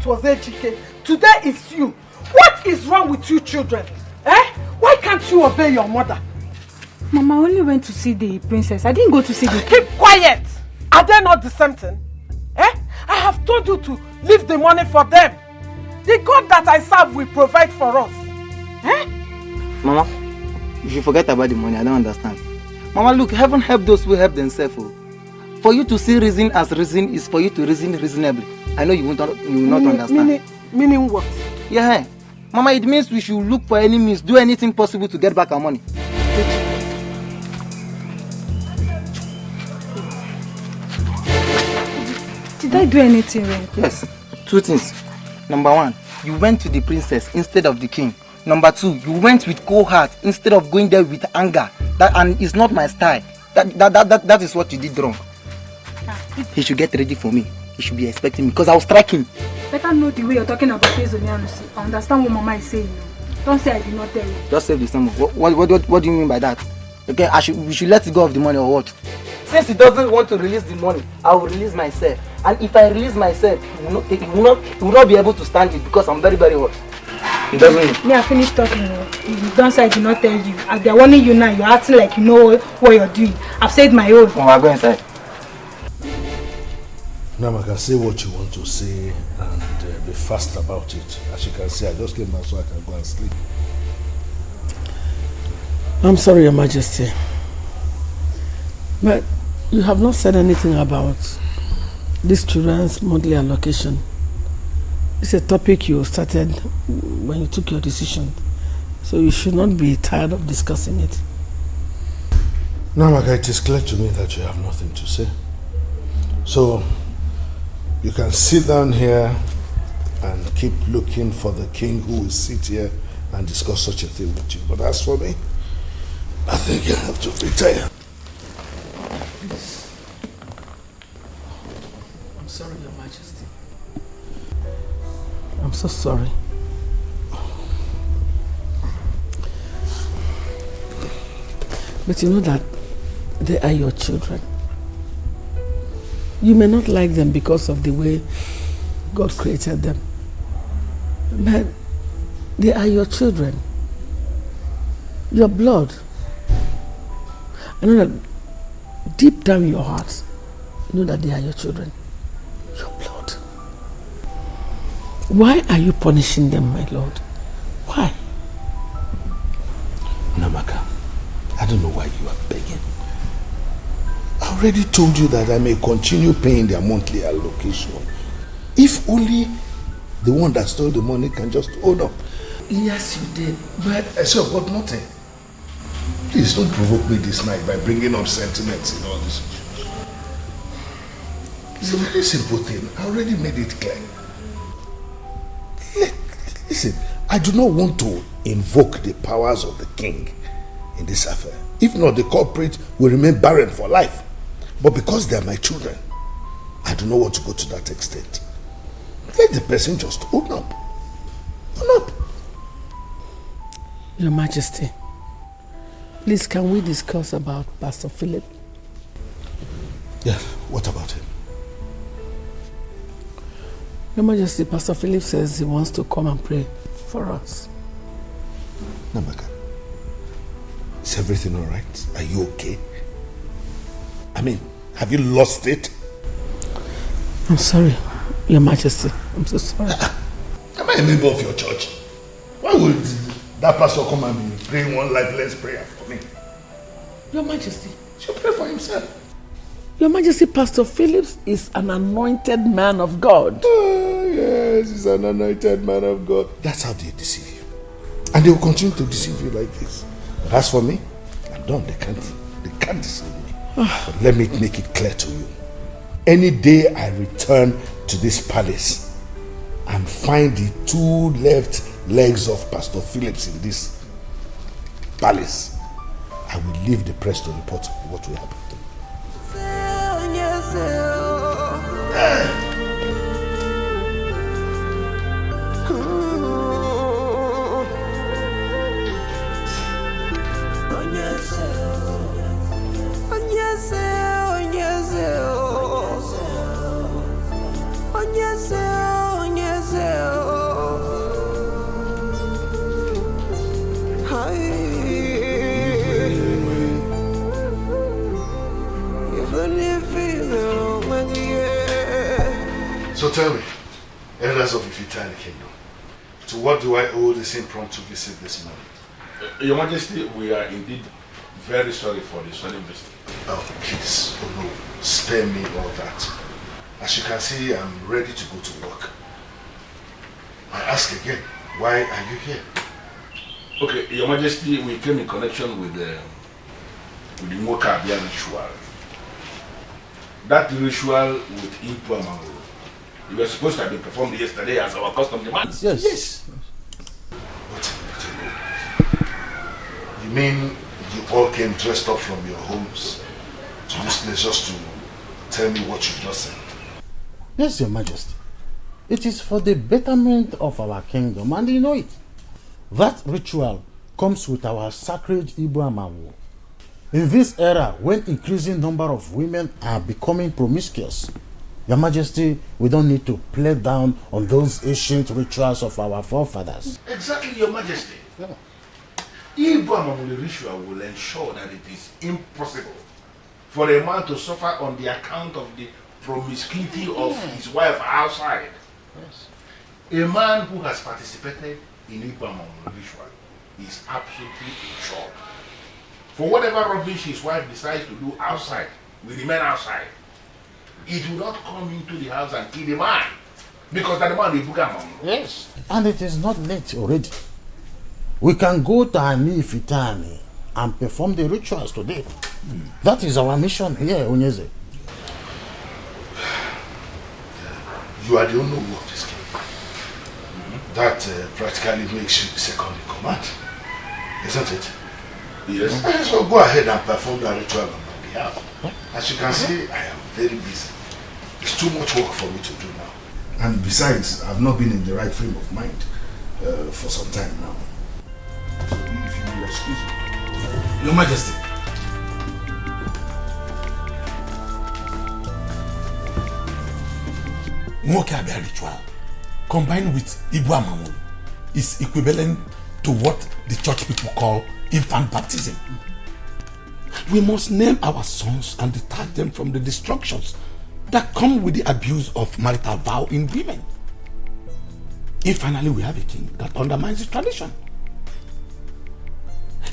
was Ejike. Today it's you. What is wrong with you children? Eh? Why can't you obey your mother? Mama, I only went to see the princess. I didn't go to see the... Keep quiet! Are they not the same thing? Eh? I have told you to leave the money for them. The God that I serve will provide for us. Eh? Mama, if you forget about the money, I don't understand. Mama, look, heaven help those who help themselves. For you to see reason as reason is for you to reason reasonably. I know you will not understand. Meaning what? Yeah, Mama, it means we should look for any means, do anything possible to get back our money. Did I do anything wrong? Yes, two things. Number one, you went to the princess instead of the king. Number two, you went with cold heart instead of going there with anger. And it's not my style. That is what you did wrong. He should get ready for me. He should be expecting me because I'll strike him. Better know the way you're talking about Ezonia and Lucy. I understand what Mama is saying. Don't say I did not tell you. Just save the sum. What do you mean by that? Okay, we should let go of the money or what? Since he doesn't want to release the money, I will release myself. And if I release myself, he will not be able to stand it because I'm very, very hot. He doesn't. Me, I finished talking. You don't say I did not tell you. As they're warning you now, you're acting like you know what you're doing. I've said my own. Oh, I'll go inside. Namaka, say what you want to say and be fast about it. As you can see, I just came back so I can go and sleep. I'm sorry, Your Majesty. But you have not said anything about this children's monthly allocation. It's a topic you started when you took your decision. So you should not be tired of discussing it. Namaka, it is clear to me that you have nothing to say. So you can sit down here and keep looking for the king who will sit here and discuss such a thing with you. But as for me, I think I have to retire. Please. I'm sorry, Your Majesty. I'm so sorry. But you know that they are your children. You may not like them because of the way God created them. But they are your children. Your blood. I know that deep down in your heart, you know that they are your children. Your blood. Why are you punishing them, my Lord? Why? Namaka, I don't know why you are begging. I already told you that I may continue paying their monthly allocation. If only the one that stole the money can just own up. Yes, you did, but... I still got nothing. Please don't provoke me this night by bringing up sentiments in all this. It's a very simple thing. I already made it clear. Listen, I do not want to invoke the powers of the king in this affair. If not, the culprit will remain barren for life. But because they are my children, I do not want to go to that extent. Let the person just own up. Own up. Your Majesty, please can we discuss about Pastor Philip? Yes, what about him? Your Majesty, Pastor Philip says he wants to come and pray for us. Namaka, is everything all right? Are you okay? I mean, have you lost it? I'm sorry, Your Majesty. I'm so sorry. Am I a member of your church? Why would that pastor come and be praying one lifeless prayer for me? Your Majesty. He'll pray for himself. Your Majesty, Pastor Phillips is an anointed man of God. Oh, yes, he's an anointed man of God. That's how they deceive you. And they will continue to deceive you like this. But as for me, I'm done. They can't deceive me. But let me make it clear to you. Any day I return to this palace and find the two left legs of Pastor Phillips in this palace, I will leave the press to report what will happen to him. So tell me, elders of Ifitani Kingdom, to what do I owe this impromptu visit this morning? Your Majesty, we are indeed very sorry for the sudden visit. Oh, please, oh no, spare me all that. As you can see, I'm ready to go to work. I ask again, why are you here? Okay, Your Majesty, we came in connection with the Mokabian ritual. That ritual with Ibu Amango. It was supposed to have been performed yesterday as our custom demands. Yes. Wait a minute. You mean you all came dressed up from your homes to this place just to tell me what you just said? Yes, Your Majesty. It is for the betterment of our kingdom, and you know it. That ritual comes with our sacred Ibu Amawu. In this era, when increasing number of women are becoming promiscuous, Your Majesty, we don't need to play down on those ancient rituals of our forefathers. Exactly, Your Majesty. Yeah. Ibu Amawu ritual will ensure that it is impossible for a man to suffer on the account of the promiscuity of his wife outside. Yes. A man who has participated in Ibu Amawu ritual is absolutely sure. For whatever rubbish his wife decides to do outside, will remain outside. It will not come into the house and kill the man. Because that man is Ibu Amawu. Yes. And it is not late already. We can go to Ini Edo and perform the rituals today. That is our mission here, Ugezu. You are the only one of this kingdom. That practically makes you the second in command, isn't it? Yes. So go ahead and perform the ritual on my behalf. As you can see, I am very busy. It's too much work for me to do now. And besides, I've not been in the right frame of mind for some time now. So if you will excuse me. Your Majesty. Mokabian ritual combined with Ibu Amawu is equivalent to what the church people call infant baptism. We must name our sons and detach them from the destructions that come with the abuse of marital vow in women. If finally we have a king that undermines the tradition,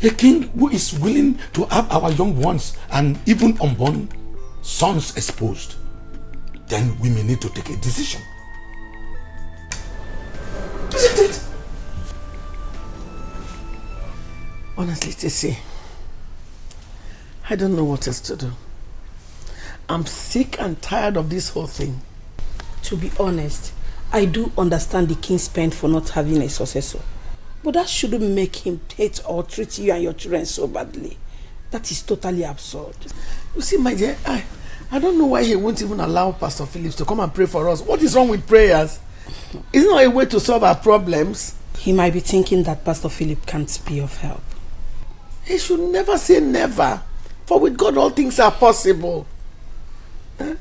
a king who is willing to have our young ones and even unborn sons exposed, then we may need to take a decision. Isn't it? Honestly, Tissy, I don't know what else to do. I'm sick and tired of this whole thing. To be honest, I do understand the king's pain for not having a successor. But that shouldn't make him hate or treat you and your children so badly. That is totally absurd. You see, my dear, I don't know why he won't even allow Pastor Phillips to come and pray for us. What is wrong with prayers? Isn't there a way to solve our problems? He might be thinking that Pastor Philip can't be of help. He should never say never. For with God all things are possible. I'm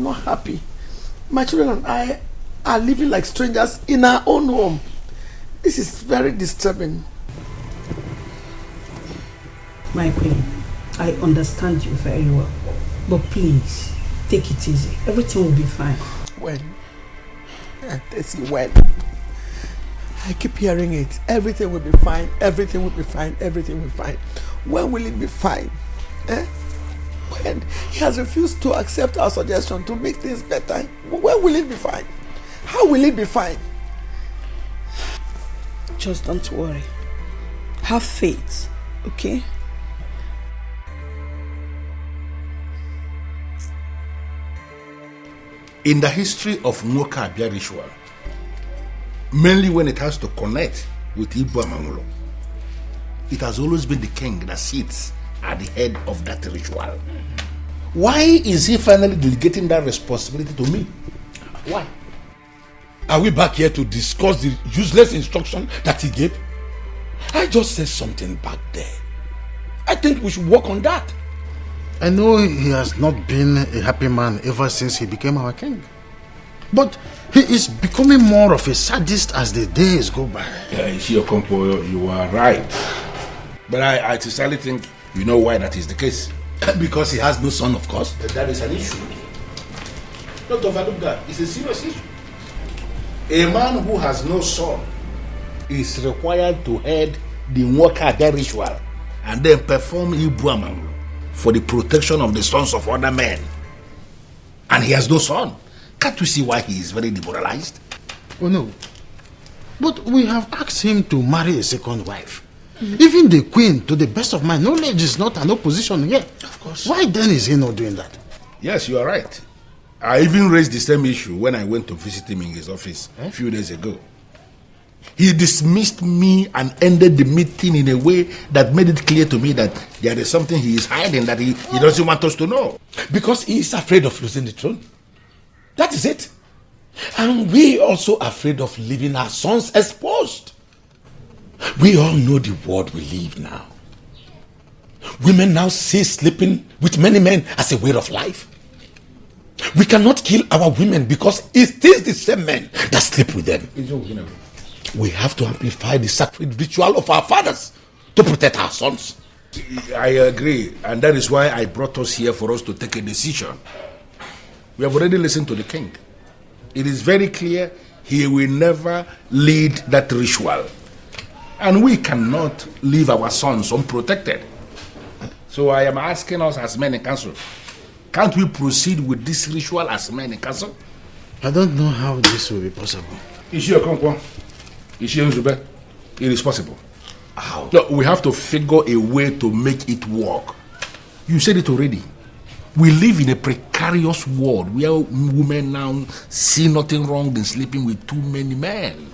not happy. My children and I are living like strangers in our own home. This is very disturbing. My queen, I understand you very well. But please, take it easy. Everything will be fine. When? When? I keep hearing it. Everything will be fine. Everything will be fine. Everything will be fine. When will it be fine? When? He has refused to accept our suggestion to make things better. When will it be fine? How will it be fine? Just don't worry. Have faith, okay? In the history of Mokabian ritual, mainly when it has to connect with Ibu Amawu, it has always been the king that sits at the head of that ritual. Why is he finally delegating that responsibility to me? Why? Are we back here to discuss the useless instruction that he gave? I just said something back there. I think we should work on that. I know he has not been a happy man ever since he became our king. But he is becoming more of a sadist as the days go by. Okompo, you are right. But I sincerely think you know why that is the case. Because he has no son, of course. That is an issue. Don't overlook that. It's a serious issue. A man who has no son is required to head the Nwoke ritual and then perform Ibuamangulu for the protection of the sons of other men. And he has no son. Can't you see why he is very demoralized? Oh no. But we have asked him to marry a second wife. Even the queen, to the best of my knowledge, is not an opposition here. Of course. Why then is he not doing that? Yes, you are right. I even raised the same issue when I went to visit him in his office a few days ago. He dismissed me and ended the meeting in a way that made it clear to me that there is something he is hiding that he doesn't want us to know. Because he is afraid of losing the throne. That is it. And we also afraid of leaving our sons exposed. We all know the world we live now. Women now see sleeping with many men as a way of life. We cannot kill our women because it is the same men that sleep with them. We have to amplify the sacred ritual of our fathers to protect our sons. I agree, and that is why I brought us here for us to take a decision. We have already listened to the king. It is very clear he will never lead that ritual. And we cannot leave our sons unprotected. So I am asking us as men in council, can't we proceed with this ritual as men in council? I don't know how this will be possible. It is possible. How? No, we have to figure a way to make it work. You said it already. We live in a precarious world where women now see nothing wrong in sleeping with too many men.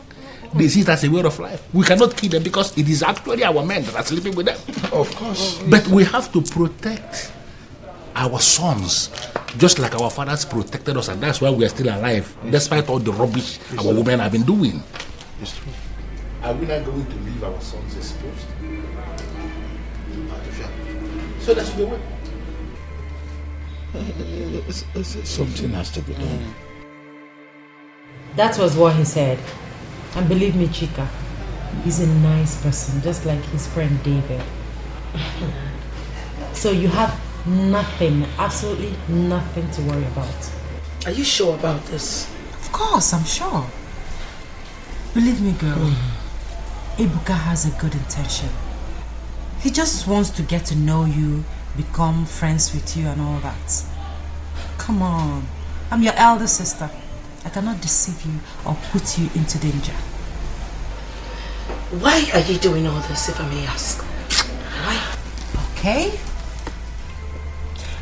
They see it as a way of life. We cannot kill them because it is actually our men that are sleeping with them. Of course. But we have to protect our sons just like our fathers protected us, and that's why we are still alive, despite all the rubbish our women have been doing. It's true. Are we not going to leave our sons exposed? So that's the way. Something has to be done. That was what he said. And believe me, Chika, he's a nice person, just like his friend David. So you have nothing, absolutely nothing to worry about. Are you sure about this? Of course, I'm sure. Believe me, girl, Ebuka has a good intention. He just wants to get to know you, become friends with you and all that. Come on, I'm your elder sister. I cannot deceive you or put you into danger. Why are you doing all this, if I may ask? Why? Okay?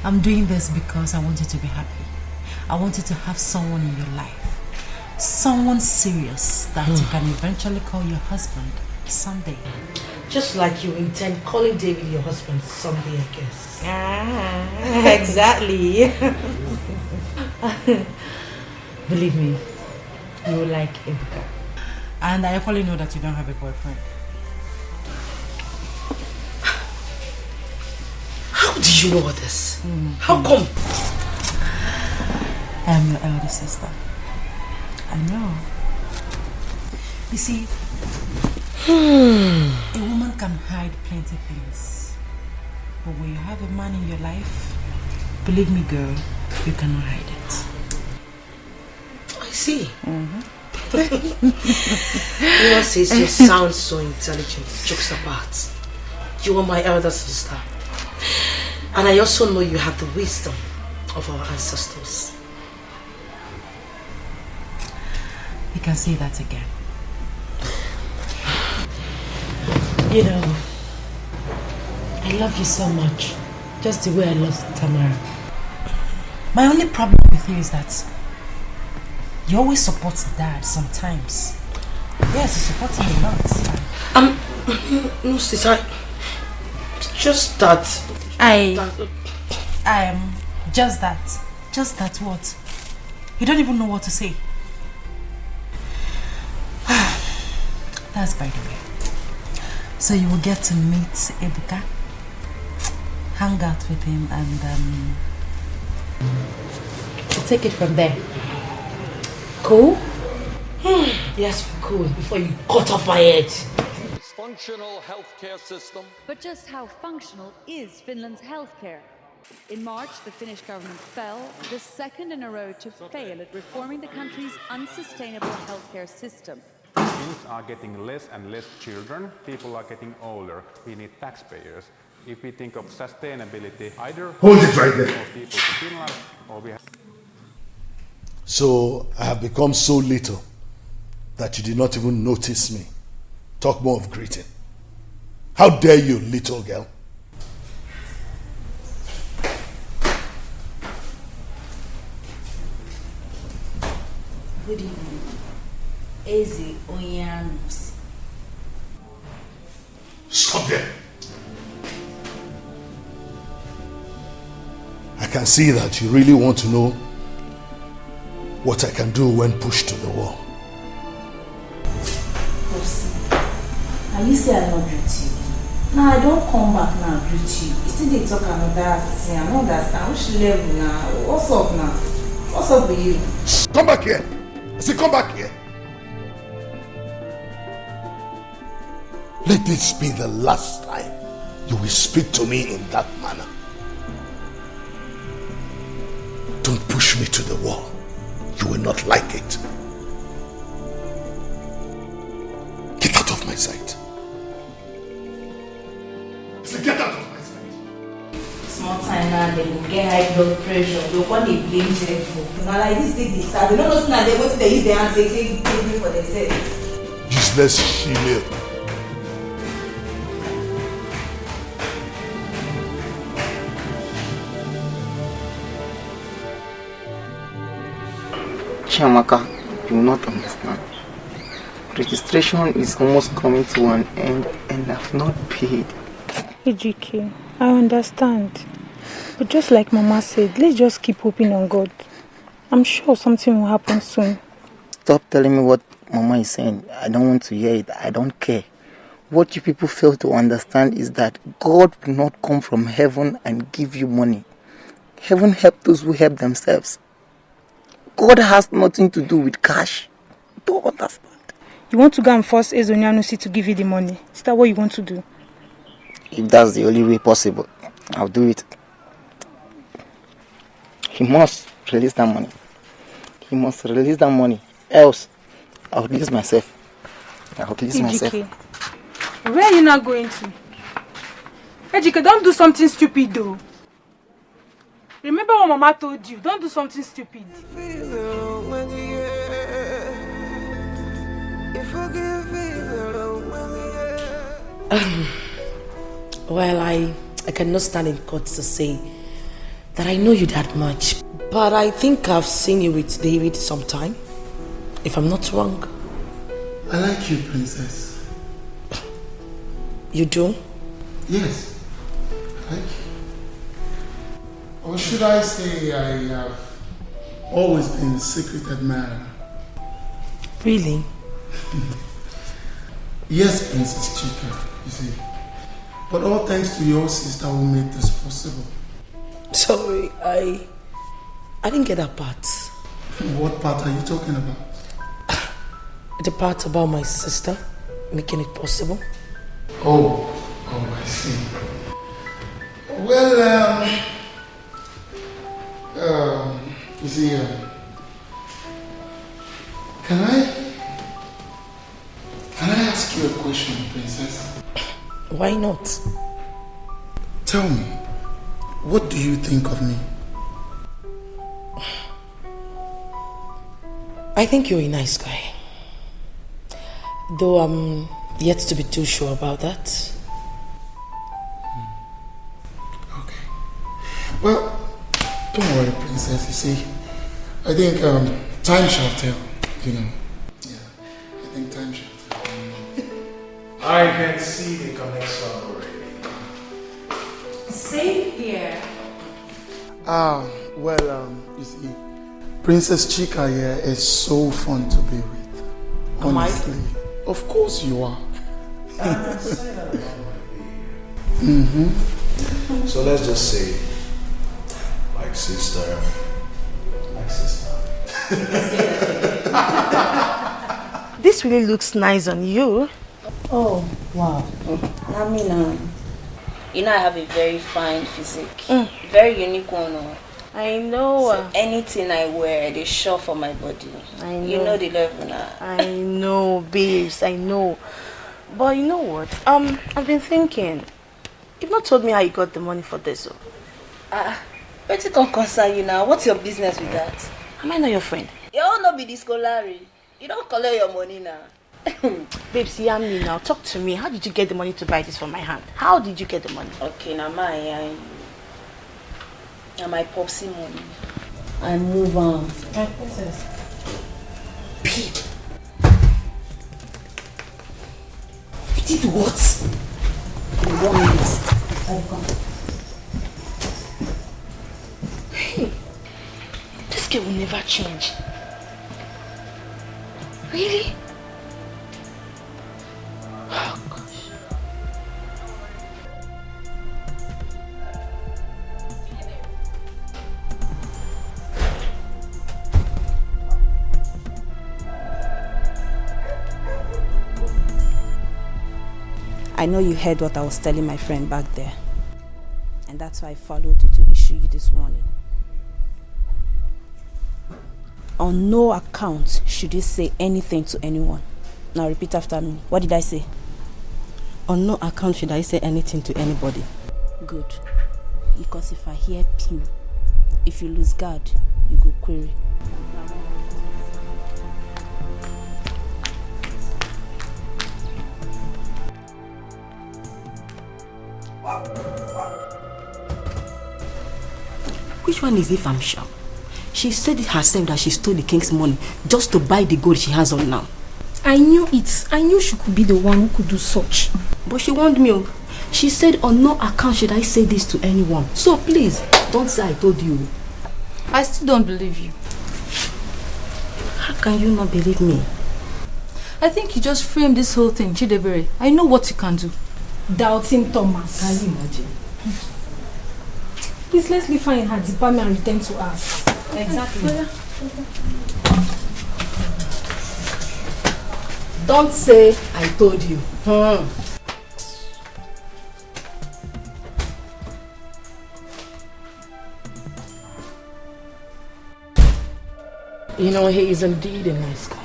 I'm doing this because I want you to be happy. I want you to have someone in your life. Someone serious that you can eventually call your husband someday. Just like you intend calling David your husband someday, I guess. Ah, exactly. Believe me, you will like Ebuka. And I equally know that you don't have a boyfriend. How did you know all this? How come? I'm your elder sister. I know. You see, a woman can hide plenty things. But when you have a man in your life, believe me, girl, you cannot hide it. I see. You know, sis, you sound so intelligent. Jokes apart. You are my elder sister. And I also know you have the wisdom of our ancestors. You can say that again. You know, I love you so much. Just the way I love Tamara. My only problem with you is that you always support Dad sometimes. Yes, you support him a lot. No, sis, just that. Just that. Just that what? You don't even know what to say. That's by the way. So you will get to meet Ebuka, hang out with him, and we'll take it from there. Cool? Yes, cool. Before you cut off my head. Functional healthcare system. But just how functional is Finland's healthcare? In March, the Finnish government fell, the second in a row to fail at reforming the country's unsustainable healthcare system. Finns are getting less and less children. People are getting older. We need taxpayers. If we think of sustainability, either hold it right there. More people to Finland, or we have. So I have become so little that you did not even notice me. Talk more of greeting. How dare you, little girl? Good evening. Eze Onyanus. Stop there. I can see that you really want to know what I can do when pushed to the wall. Are you say I not greet you? Now I don't come back now greet you. You still they talk another thing. I don't understand. Which level now? What's up now? What's up with you? Come back here. I say come back here. Let this be the last time you will speak to me in that manner. Don't push me to the wall. You will not like it. Get out of my sight. I say get out of my sight. Small time now, they will get high blood pressure. They will want to blame themselves. Now like this thing they start. They don't know now they wait till they use their hands, they take me for themselves. Useless female. Chiamaka, you will not understand. Registration is almost coming to an end and I've not paid. Dikeh, I understand. But just like Mama said, let's just keep hoping on God. I'm sure something will happen soon. Stop telling me what Mama is saying. I don't want to hear it. I don't care. What you people fail to understand is that God will not come from heaven and give you money. Heaven helps those who help themselves. God has nothing to do with cash. Don't understand. You want to go and force Eze Onyanus to give you the money? Is that what you want to do? If that's the only way possible, I'll do it. He must release that money. He must release that money. Else, I'll release myself. I'll release myself. Where are you now going to? Dikeh, don't do something stupid though. Remember what Mama told you. Don't do something stupid. Well, I cannot stand in court to say that I know you that much. But I think I've seen you with David sometime, if I'm not wrong. I like you, princess. You do? Yes, I like you. Or should I say I have always been a secret admirer? Really? Yes, Princess Chika, you see. But all thanks to your sister who made this possible. Sorry, I didn't get that part. What part are you talking about? The part about my sister making it possible. Oh, I see. Well, you see, can I ask you a question, Princess? Why not? Tell me, what do you think of me? I think you're a nice guy. Though I'm yet to be too sure about that. Okay. Well, don't worry, Princess. You see, I think time shall tell, you know. Yeah, I think time shall tell. I can see the connection already. Same here. Well, you see, Princess Chika here is so fun to be with. Honestly. Of course you are. So let's just say, like sister. This really looks nice on you. Oh, wow. I mean, You know I have a very fine physique. Very unique one. I know. So anything I wear, they show for my body. I know. You know the level now. I know, babes. I know. But you know what? I've been thinking. You've not told me how you got the money for this. But it don't concern you now. What's your business with that? Am I not your friend? You all not be the scholary. You don't collect your money now. Babes, hear me now. Talk to me. How did you get the money to buy this from my hand? How did you get the money? Okay, now my popsy money. I move on. My princess. You did what? 1 minute. Hey, this girl will never change. Really? Oh gosh. I know you heard what I was telling my friend back there. And that's why I followed you to issue you this warning. On no account should you say anything to anyone. Now repeat after me. What did I say? On no account should I say anything to anybody. Good. Because if I hear pin, if you lose guard, you go query. Which one is if I'm sharp? She said it herself that she stole the king's money just to buy the gold she has on now. I knew it. I knew she could be the one who could do such. But she warned me. She said on no account should I say this to anyone. So please, don't say I told you. I still don't believe you. How can you not believe me? I think you just framed this whole thing, Chidebere. I know what you can do. Doubting Thomas. Can you imagine? Please, let's leave her in her department and return to us. Exactly. Don't say I told you. You know, he is indeed a nice guy.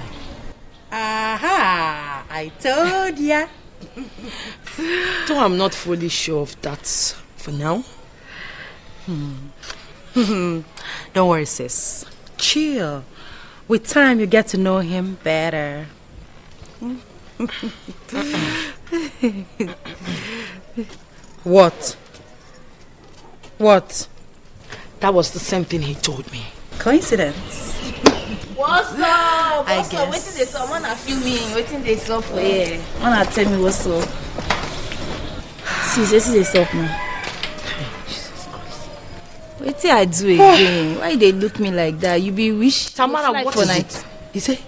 Aha! I told ya. Though I'm not fully sure of that for now. Don't worry, sis. Chill. With time, you get to know him better. What? What? That was the same thing he told me. Coincidence. What's up? I What's up? guess. Waiting this up. Wanna feel me? Waiting this up for Yeah. Wanna tell me what's up? Sis, this is up now. Wait till I do again. Why they look me like that? You be wish. Tamara, fly what for is night. it? You say?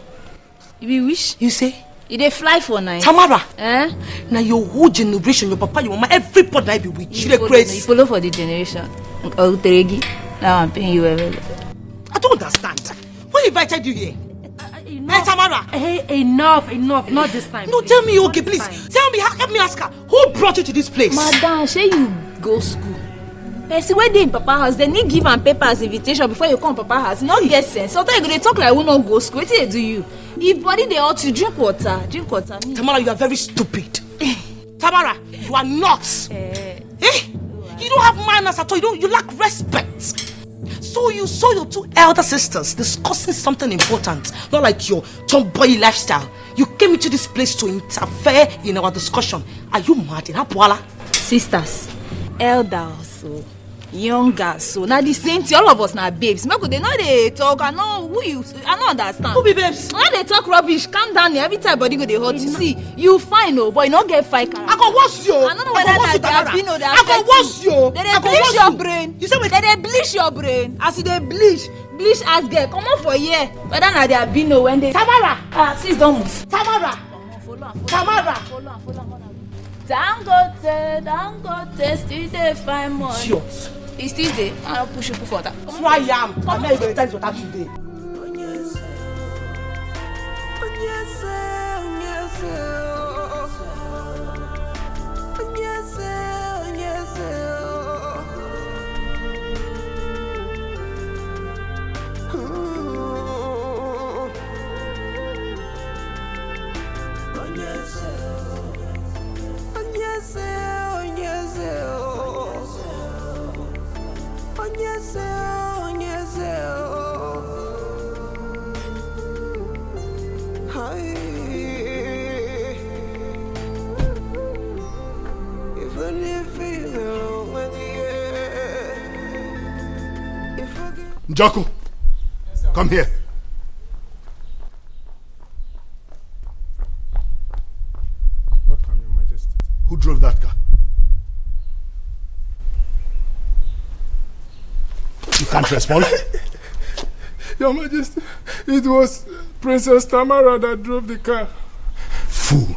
You be wish. You say? You dey fly for night. Tamara. Eh? Now your whole generation, your papa, your mama, everybody I be with you. You follow for the generation. Oh, Teregi. Now I'm paying you well. I don't understand. Who invited you here? Hey, Tamara. Hey, enough. Not this time. No, please. tell me, okay, please. Tell me, help me ask her. Who brought you to this place? Madam, shey you go school? See when they in papa house, they need give am papers invitation before you come papa house. You no get sense. Sometimes you go dey talk like who no go school. Wetin dey do you? If body dey hurt you, drink water. Tamara, you are very stupid. Tamara, you are nuts. You don't have manners at all. You lack respect. So you saw your two elder sisters discussing something important, not like your tomboy lifestyle. You came into this place to interfere in our discussion. Are you mad? In Hapuala? Sisters, elders, so younger, so now the same thing. All of us now babes. Make they know they talk. I know who you. I don't understand. Who be babes? Now they talk rubbish. Calm down. Every time body go they hurt you. See, you fine, oh boy. No get fight. I go wash you. I don't know whether they have been or they I go wash you. They bleach your brain. You say what? They bleach your brain. As they bleach as girl. Come on for here. Whether now they have been or when they. Tamara. Sis don't move. Tamara. Tamara. Follow. Dangote, still they find money. Idiot. It's still there. I'll push you for that. Try am. I'm not even tell you what today. Njoku, come here. Welcome, Your Majesty. Who drove that car? You can't respond? Your Majesty, it was Princess Tamara that drove the car. Fool.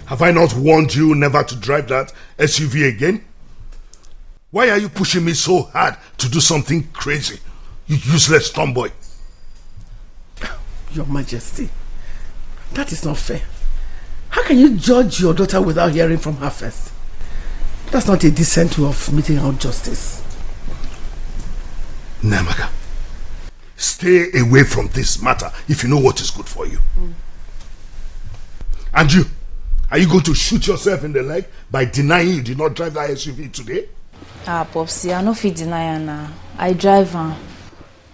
Have I not warned you never to drive that SUV again? Why are you pushing me so hard to do something crazy, you useless tomboy? Your Majesty, that is not fair. How can you judge your daughter without hearing from her first? That's not a decent way of meting out justice. Namaka, stay away from this matter if you know what is good for you. And you, are you going to shoot yourself in the leg by denying you did not drive that SUV today? Popsy, I no fit deny her now. I drive her.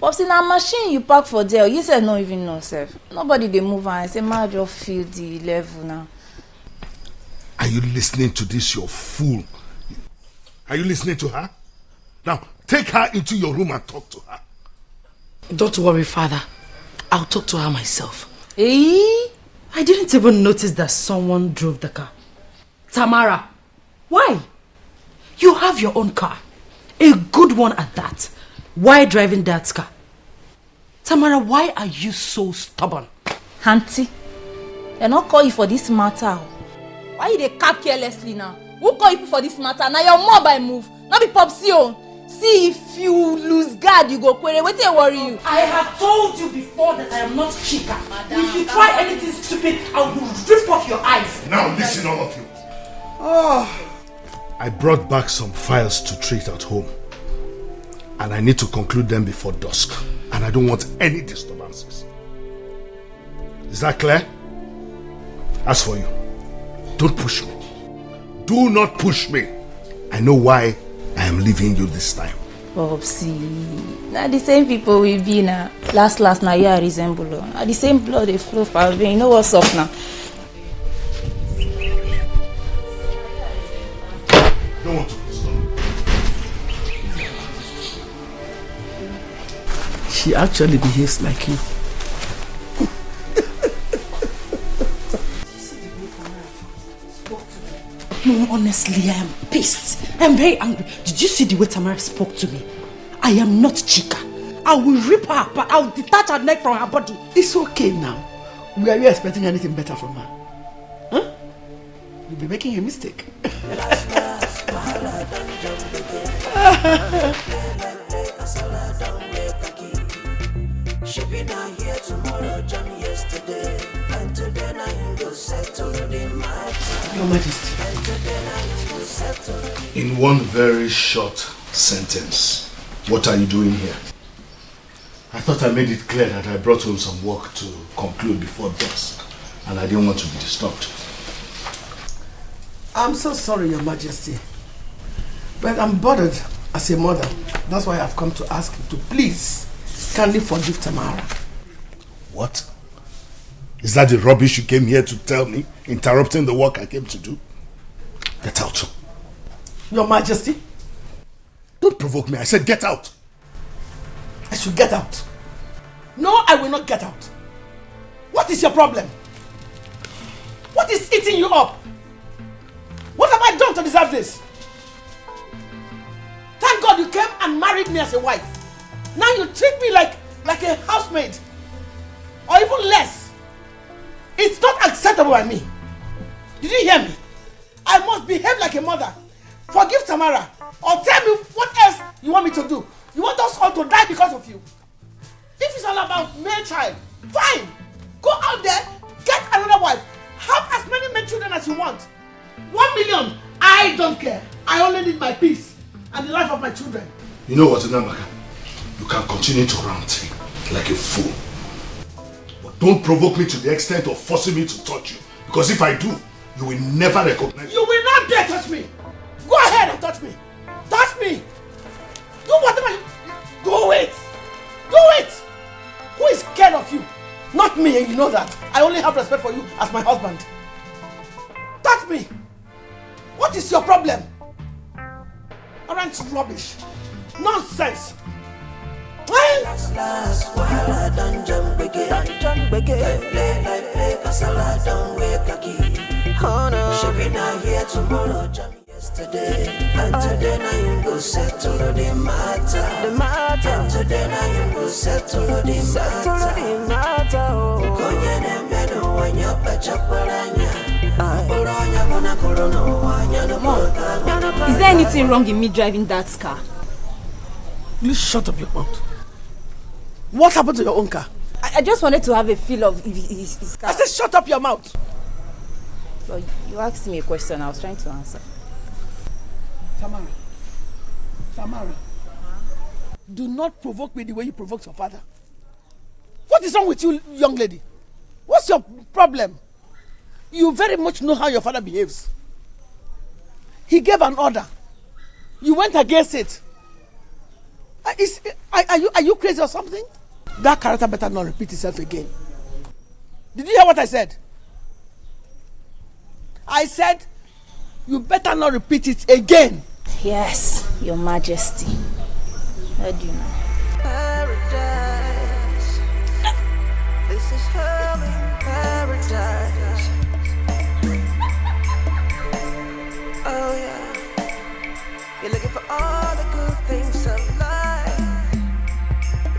Popsy, na machine you park for there. You said no even know, sir. Nobody dey move her. I say, ma just feel the level now. Are you listening to this, you fool? Are you listening to her? Now, take her into your room and talk to her. Don't worry, Father. I'll talk to her myself. Eh? I didn't even notice that someone drove the car. Tamara, why? You have your own car. A good one at that. Why driving that car? Tamara, why are you so stubborn? Auntie, they not call you for this matter. Why you dey cap carelessly now? Who call you for this matter? Now your mom by move. Not be Popsy own. See if you lose guard, you go query. What they worry you? I have told you before that I am not chica. If you try anything stupid, I will rip off your eyes. Now listen, all of you. Oh. I brought back some files to treat at home. And I need to conclude them before dusk. And I don't want any disturbances. Is that clear? As for you, don't push me. Do not push me. I know why I am leaving you this time. Popsy, now the same people we be now. Last now you are resemble. Now the same blood they flow for me. You know what's up now? Don't want to stop. She actually behaves like you. No, honestly, I am pissed. I am very angry. Did you see the way Tamara spoke to me? I am not chica. I will rip her apart. I will detach her neck from her body. It's okay now. Were you expecting anything better from her? Huh? You'll be making a mistake. She be not here tomorrow, jam yesterday, and today now you go settle in my time. Your Majesty. In one very short sentence, what are you doing here? I thought I made it clear that I brought home some work to conclude before dusk, and I didn't want to be disturbed. I'm so sorry, Your Majesty. But I'm bothered as a mother. That's why I've come to ask you to please kindly forgive Tamara. What? Is that the rubbish you came here to tell me, interrupting the work I came to do? Get out. Your Majesty? Don't provoke me. I said get out. I should get out. No, I will not get out. What is your problem? What is eating you up? What have I done to deserve this? Thank God you came and married me as a wife. Now you treat me like a housemaid. Or even less. It's not acceptable by me. Did you hear me? I must behave like a mother. Forgive Tamara. Or tell me what else you want me to do. You want us all to die because of you. If it's all about male child, fine. Go out there, get another wife. Have as many male children as you want. 1 million, I don't care. I only need my peace and the life of my children. You know what, Namaka? You can continue to rant like a fool. But don't provoke me to the extent of forcing me to touch you. Because if I do, you will never recognize me. You will not dare touch me. Go ahead and touch me. Touch me. Do whatever you... Do it. Do it. Who is scared of you? Not me, and you know that. I only have respect for you as my husband. Touch me. What is your problem? Aren't rubbish. Nonsense. Last while I don't jump again. I play, cause I don't wake again. Oh no. She be not here tomorrow, jump yesterday. And today now you go settle the matter. And today now you go settle the matter. Konye ne meno wanya pachaparanya. Is there anything wrong in me driving that car? Please shut up your mouth. What happened to your own car? I just wanted to have a feel of his car. I said shut up your mouth. Well, you asked me a question, I was trying to answer. Tamara, do not provoke me the way you provoked your father. What is wrong with you, young lady? What's your problem? You very much know how your father behaves. He gave an order. You went against it. Are you crazy or something? That character better not repeat itself again. Did you hear what I said? I said, you better not repeat it again. Yes, Your Majesty. Heard you now. Paradise. This is hell in paradise. Oh yeah. You're looking for all the good things of life.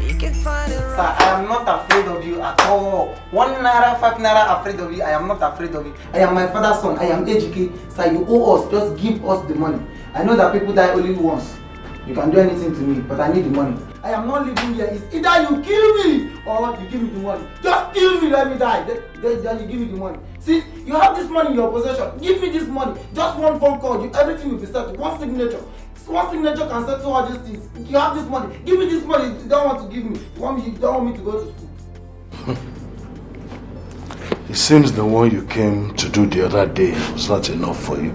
You can find it right. Sir, I am not afraid of you at all. 1 naira, 5 naira afraid of you. I am not afraid of you. I am my father's son. I am Ejike. Sir, you owe us. Just give us the money. I know that people die only once. You can do anything to me, but I need the money. I am not living here. It's either you kill me or you give me the money. Just kill me, let me die. Then you give me the money. See, you have this money in your possession. Give me this money. Just one phone call. Everything will be settled. One signature. One signature can settle all these things. You have this money. Give me this money. You don't want to give me. You don't want me to go to school. It seems the one you came to do the other day was not enough for you.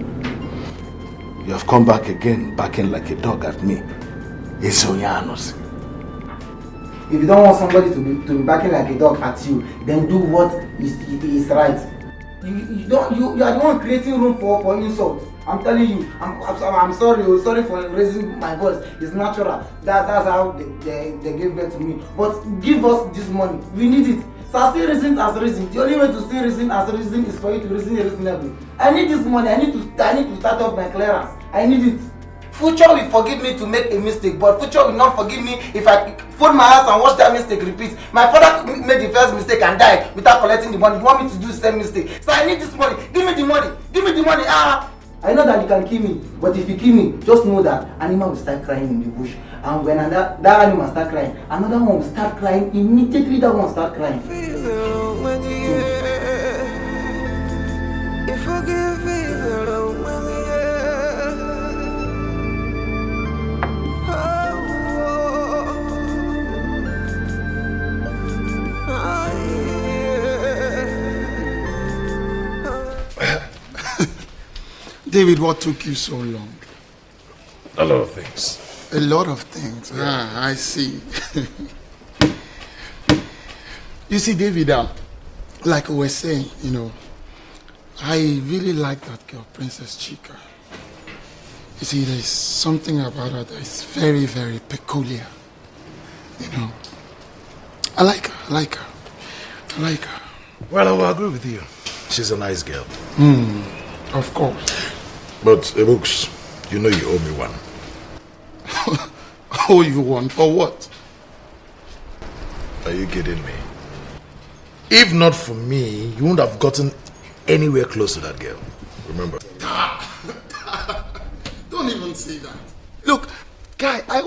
You have come back again, barking like a dog at me. It's Onyanos. If you don't want somebody to be barking like a dog at you, then do what is right. You are the one creating room for insult. I'm telling you, I'm sorry for raising my voice. It's natural. That's how they gave birth to me. But give us this money. We need it. So still reason as reason. The only way to still reason as reason is for you to reason reasonably. I need this money. I need to start up my clearance. I need it. Future will forgive me to make a mistake, but future will not forgive me if I fold my hands and watch that mistake repeat. My father made the first mistake and died without collecting the money. You want me to do the same mistake? So I need this money. Give me the money. Give me the money. I know that you can kill me, but if you kill me, just know that animal will start crying in the bush. And when that animal start crying, another one will start crying. Immediately that one will start crying. David, what took you so long? A lot of things. A lot of things. Yeah. I see. You see, David, like we were saying, I really like that girl, Princess Chika. You see, there's something about her that is very, very peculiar. I like her. Well, I will agree with you. She's a nice girl. Of course. But, Ebooks, you know you owe me one. Oh, you want for what? Are you kidding me? If not for me, you wouldn't have gotten anywhere close to that girl. Remember? Don't even say that. Look, Guy, I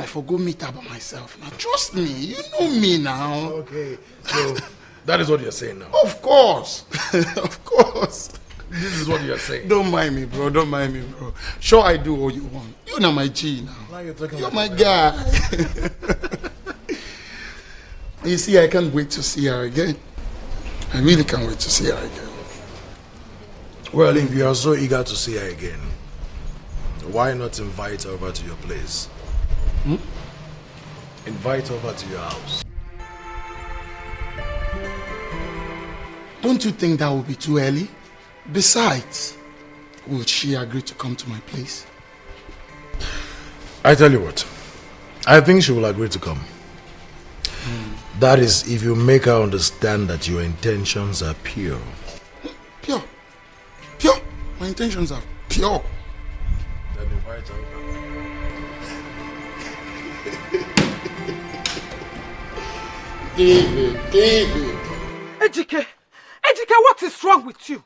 forgo meet her by myself. Now, trust me. You know me now. Okay, so that is what you're saying now? Of course. Of course. This is what you're saying? Don't mind me, bro. Don't mind me, bro. Sure, I do what you want. You're not my G now. Now you're talking You're my guy. You see, I can't wait to see her again. I really can't wait to see her again. Well, if you are so eager to see her again, why not invite her over to your place? Invite her over to your house. Don't you think that would be too early? Besides, would she agree to come to my place? I tell you what, I think she will agree to come. That is, if you make her understand that your intentions are pure. Pure? Pure? My intentions are pure. Then invite her. David. Ejike, what is wrong with you?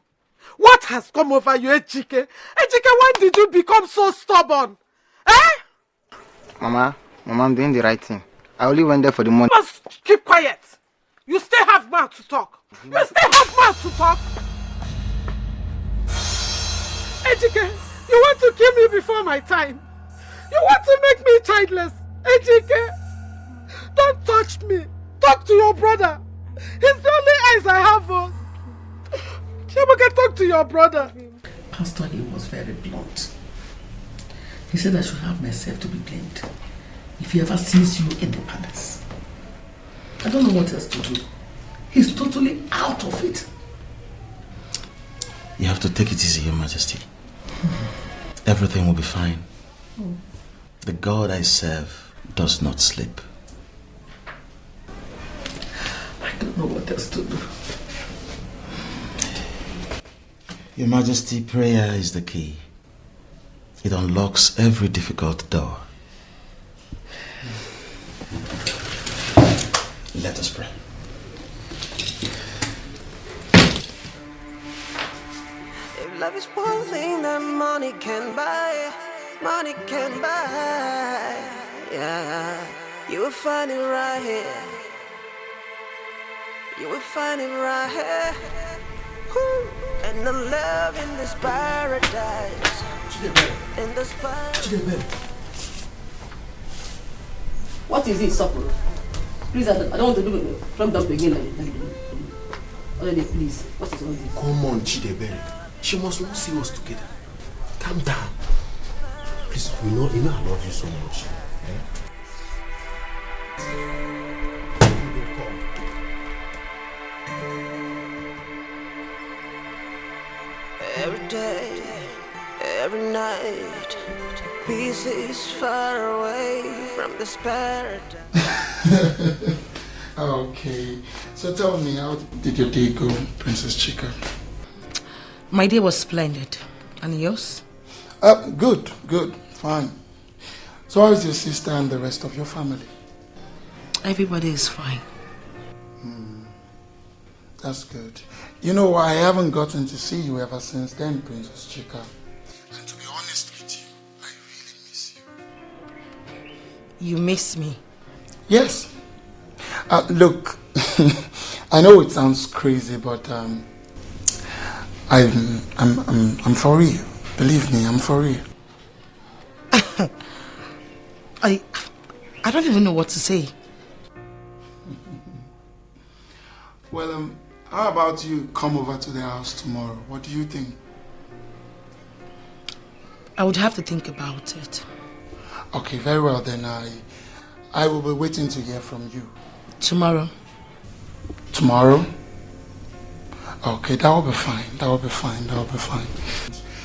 What has come over you, Ejike? Ejike, when did you become so stubborn? Eh? Mama, I'm doing the right thing. I only went there for the money. You must keep quiet. You still have mouth to talk. You still have mouth to talk. Ejike, you want to kill me before my time. You want to make me childless. Ejike, don't touch me. Talk to your brother. He's the only eyes I have. Chiamaka, talk to your brother. Pastor, he was very blunt. He said I should have myself to be blamed if he ever sees you in the palace. I don't know what else to do. He's totally out of it. You have to take it easy, Your Majesty. Everything will be fine. The God I serve does not sleep. I don't know what else to do. Your Majesty, prayer is the key. It unlocks every difficult door. Let us pray. If love is one thing that money can buy, yeah, you will find it right here. You will find it right here. Woo. And the love in this paradise. In this paradise. What is it, Sopro? Please, I don't want to do it from the beginning. Already, please. What is all this? Come on, Chidebere. She must not see us together. Calm down. Please, you know I love you so much. Every day, every night, peace is far away from this paradise. Okay, so tell me, how did your day go, Princess Chika? My day was splendid. And yours? Good, fine. So how is your sister and the rest of your family? Everybody is fine. That's good. You know, I haven't gotten to see you ever since then, Princess Chika. And to be honest with you, I really miss you. You miss me? Yes. Look, I know it sounds crazy, but I'm for real. Believe me, I'm for real. I don't even know what to say. Well, how about you come over to the house tomorrow? What do you think? I would have to think about it. Okay, very well then. I will be waiting to hear from you. Tomorrow? Tomorrow? Okay, that will be fine.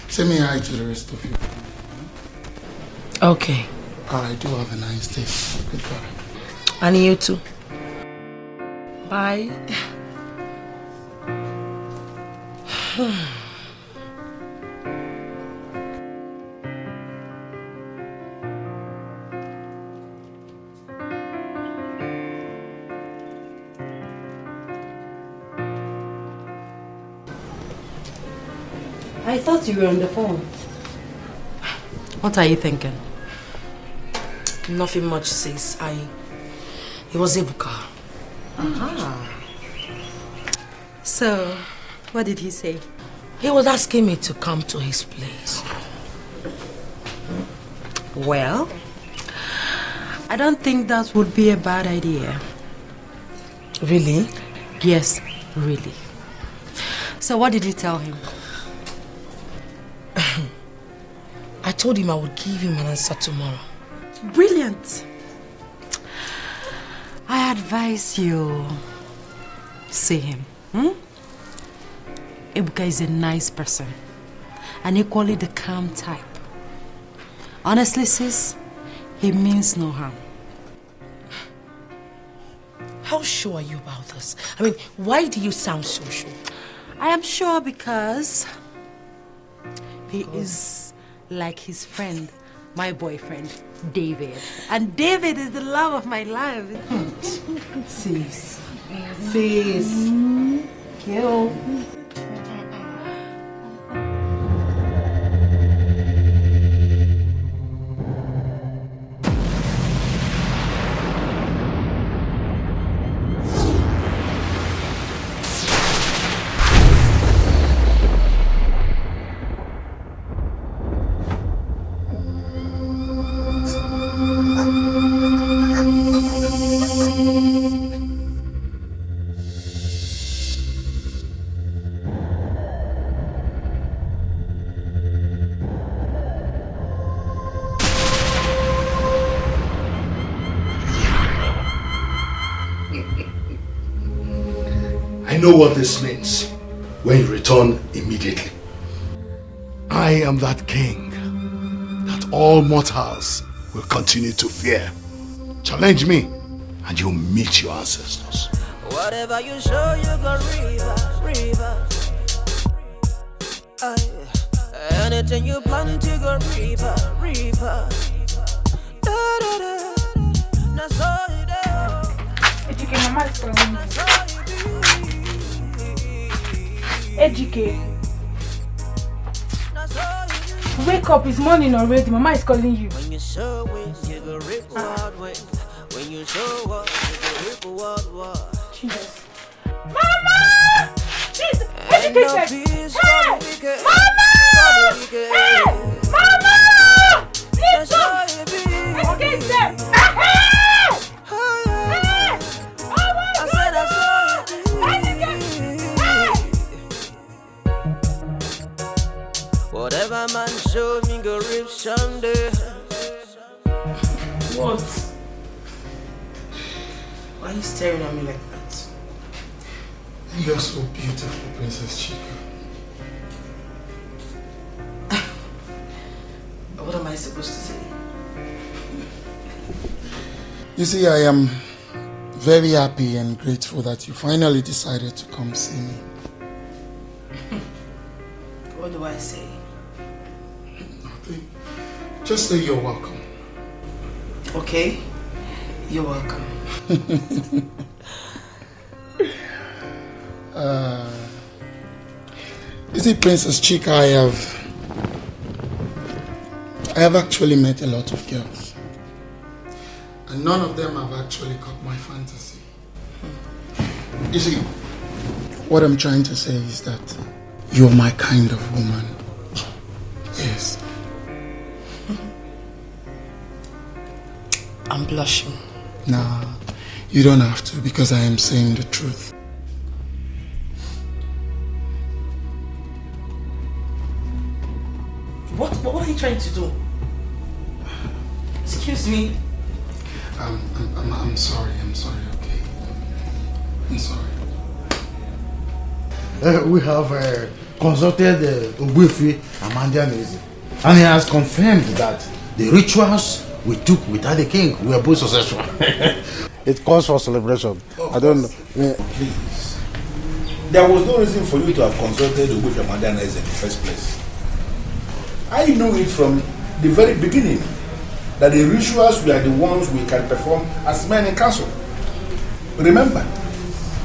Say me hi to the rest of you. Okay. Alright, do have a nice day. Goodbye. And you too. Bye. I thought you were on the phone. What are you thinking? Nothing much, sis. It was Ebuka. So, what did he say? He was asking me to come to his place. Well, I don't think that would be a bad idea. Really? Yes, really. So what did you tell him? I told him I would give him an answer tomorrow. Brilliant. I advise you see him. Ebuka is a nice person and equally the calm type. Honestly, sis, he means no harm. How sure are you about this? I mean, why do you sound so sure? I am sure because he is like his friend, my boyfriend, David. And David is the love of my life. Sis. Sis. Kill. I know what this means when you return immediately. I am that king that all mortals will continue to fear. Challenge me and you'll meet your ancestors. Whatever you show, you go river. Anything you plant, you go river. Now so you do. Ejike, wake up, it's morning already. Mama is calling you. When you show it, you go rip wild way. When you show up, you go rip wild. Jesus. Mama! Please, Ejike, hey! Mama! Hey! Mama! Please come! Ejike, step! Whatever man show me go rip Sunday. What? Why are you staring at me like that? You're so beautiful, Princess Chika. What am I supposed to say? You see, I am very happy and grateful that you finally decided to come see me. What do I say? Just say you're welcome. Okay, you're welcome. You see, Princess Chika, I have actually met a lot of girls, and none of them have actually caught my fantasy. You see, what I'm trying to say is that you're my kind of woman. Yes. I'm blushing. Nah, you don't have to, because I am saying the truth. What are you trying to do? Excuse me. I'm sorry, okay? I'm sorry. We have consulted Ogbuefi Amanda Nezi, and he has confirmed that the rituals we took without the king were both successful. It calls for celebration. I don't know. Please. There was no reason for you to have consulted Ogbuefi Amanda Nezi in the first place. I knew it from the very beginning that the rituals were the ones we can perform as men in council. Remember,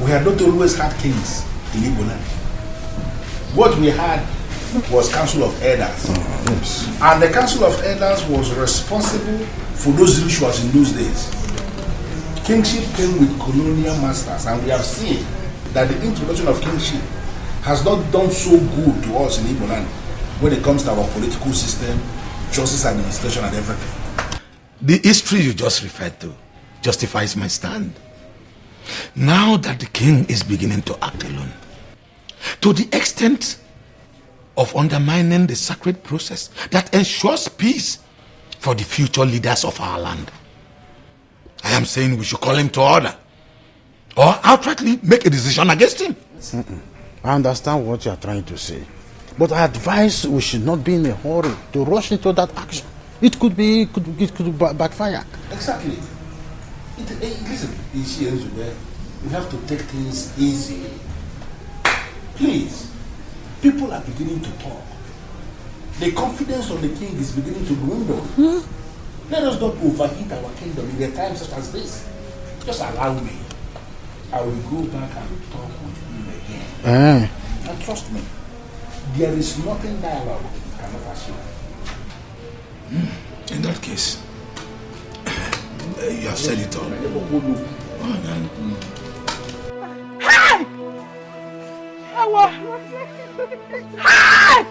we had not always had kings in Igbo land. What we had was Council of Elders. Yes. And the Council of Elders was responsible for those rituals in those days. Kingship came with colonial masters, and we have seen that the introduction of kingship has not done so good to us in Igbo land when it comes to our political system, justice administration, and everything. The history you just referred to justifies my stand. Now that the king is beginning to act alone, to the extent of undermining the sacred process that ensures peace for the future leaders of our land, I am saying we should call him to order or outrightly make a decision against him. I understand what you are trying to say, but I advise we should not be in a hurry to rush into that action. It could backfire. Exactly. Listen, we have to take things easy. Please, people are beginning to talk. The confidence of the king is beginning to dwindle. Let us not overheat our kingdom in a time such as this. Just allow me. I will go back and talk with him again. And trust me, there is nothing dialogue cannot achieve. In that case, you have said it all. Hey! Hey!